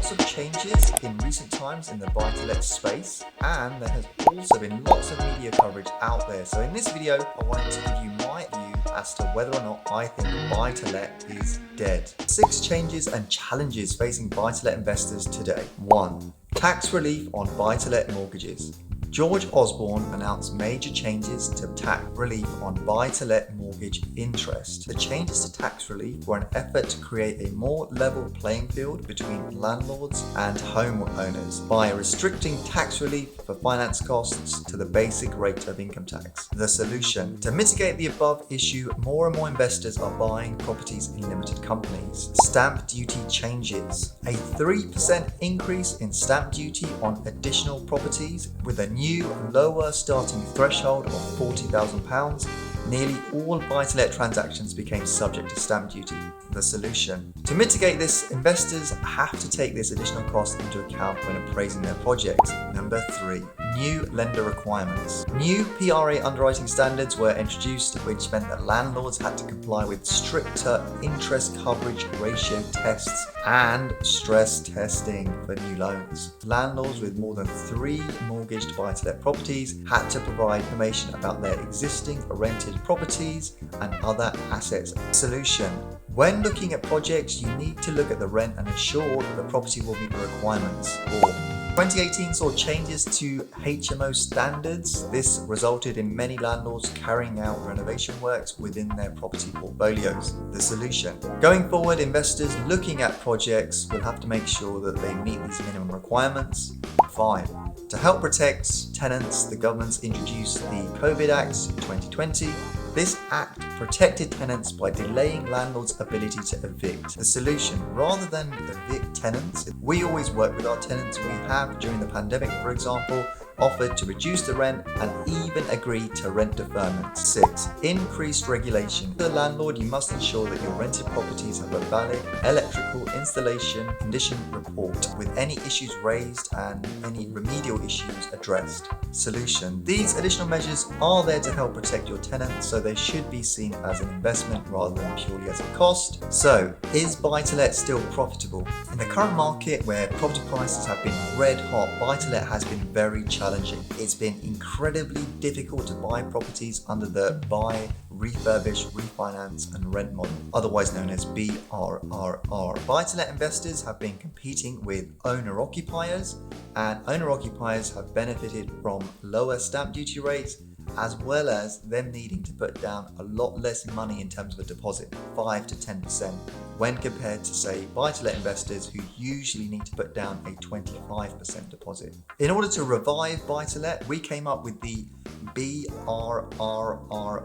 lots of changes in recent times in the buy-to-let space, and there has also been lots of media coverage out there. So in this video, I wanted to give you my view as to whether or not I think buy-to-let is dead. 6 changes and challenges facing buy-to-let investors today. 1. Tax relief on buy-to-let mortgages. George Osborne announced major changes to tax relief on buy-to-let mortgage interest. The changes to tax relief were an effort to create a more level playing field between landlords and homeowners by restricting tax relief for finance costs to the basic rate of income tax. The solution: to mitigate the above issue, more and more investors are buying properties in limited companies. Stamp duty changes. A 3% increase in stamp duty on additional properties with a new lower starting threshold of £40,000. Nearly all buy-to-let transactions became subject to stamp duty. The solution: to mitigate this, investors have to take this additional cost into account when appraising their project. Number 3. New lender requirements. New PRA underwriting standards were introduced, which meant that landlords had to comply with stricter interest coverage ratio tests and stress testing for new loans. Landlords with more than 3 mortgaged buy-to-let properties had to provide information about their existing rented properties and other assets. Solution: when looking at projects, you need to look at the rent and ensure that the property will meet the requirements. 4. 2018 saw changes to HMO standards. This resulted in many landlords carrying out renovation works within their property portfolios. The solution: going forward, investors looking at projects will have to make sure that they meet these minimum requirements. 5. To help protect tenants, the government's introduced the COVID Act 2020. This act protected tenants by delaying landlords' ability to evict. The solution: rather than evict tenants, we always work with our tenants. We have, during the pandemic, for example, offered to reduce the rent and even agreed to rent deferment. 6. Increased regulation. As a landlord, you must ensure that your rented properties have a valid electrical installation condition report with any issues raised and any remedial issues addressed. Solution: these additional measures are there to help protect your tenants, so they should be seen as an investment rather than purely as a cost. So, is buy-to-let still profitable? In the current market, where property prices have been red hot, buy-to-let has been very challenging. It's been incredibly difficult to buy properties under the buy, refurbish, refinance and rent model, otherwise known as BRRR. Buy-to-let investors have been competing with owner-occupiers, and owner-occupiers have benefited from lower stamp duty rates, as well as them needing to put down a lot less money in terms of a deposit, 5 to 10%, when compared to, say, buy-to-let investors who usually need to put down a 25% deposit. In order to revive buy-to-let, we came up with the BRRRR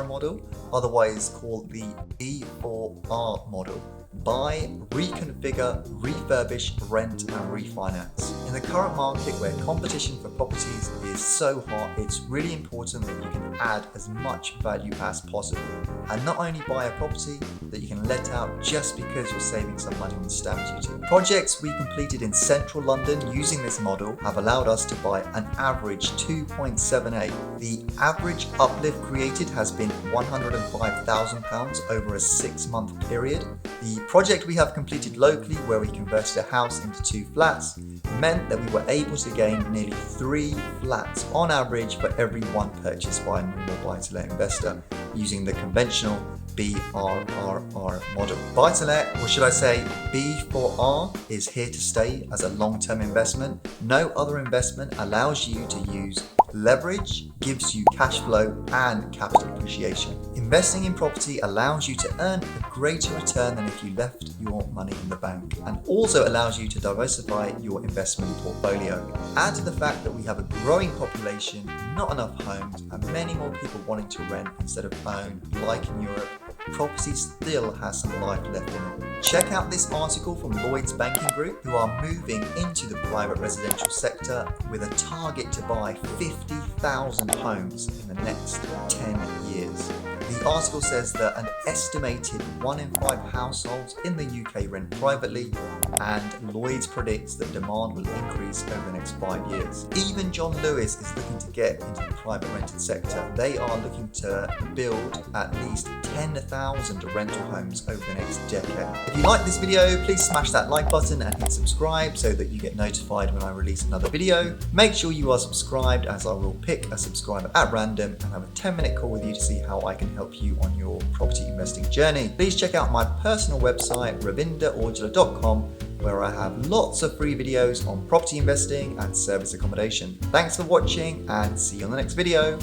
model, otherwise called the B4R model. Buy, reconfigure, refurbish, rent and refinance. In the current market where competition for properties is so hot, it's really important that you can add as much value as possible and not only buy a property that you can let out just because you're saving some money on stamp duty. Projects we completed in central London using this model have allowed us to buy an average 2.78. The average uplift created has been £105,000 over a 6-month period. The project we have completed locally, where we converted a house into 2 flats, meant that we were able to gain nearly 3 flats on average for every 1 purchase by a normal buy-to-let investor using the conventional BRRR model. Buy-to-let, or should I say B4R, is here to stay as a long-term investment. No other investment allows you to use leverage, gives you cash flow and capital appreciation. Investing in property allows you to earn a greater return than if you left your money in the bank, and also allows you to diversify your investment portfolio. Add to the fact that we have a growing population, not enough homes, and many more people wanting to rent instead of own, like in Europe, property still has some life left in it. Check out this article from Lloyds Banking Group, who are moving into the private residential sector with a target to buy 50,000 homes in the next 10 years. The The article says that an estimated 1 in 5 households in the UK rent privately, and Lloyds predicts that demand will increase over the next 5 years. Even John Lewis is looking to get into the private rented sector. They are looking to build at least 10,000 rental homes over the next decade. If you like this video, please smash that like button and hit subscribe so that you get notified when I release another video. Make sure you are subscribed, as I will pick a subscriber at random and have a 10-minute call with you to see how I can help you on your property investing journey. Please check out my personal website, ravinderorjala.com, where I have lots of free videos on property investing and service accommodation. Thanks for watching and see you on the next video.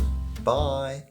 Bye.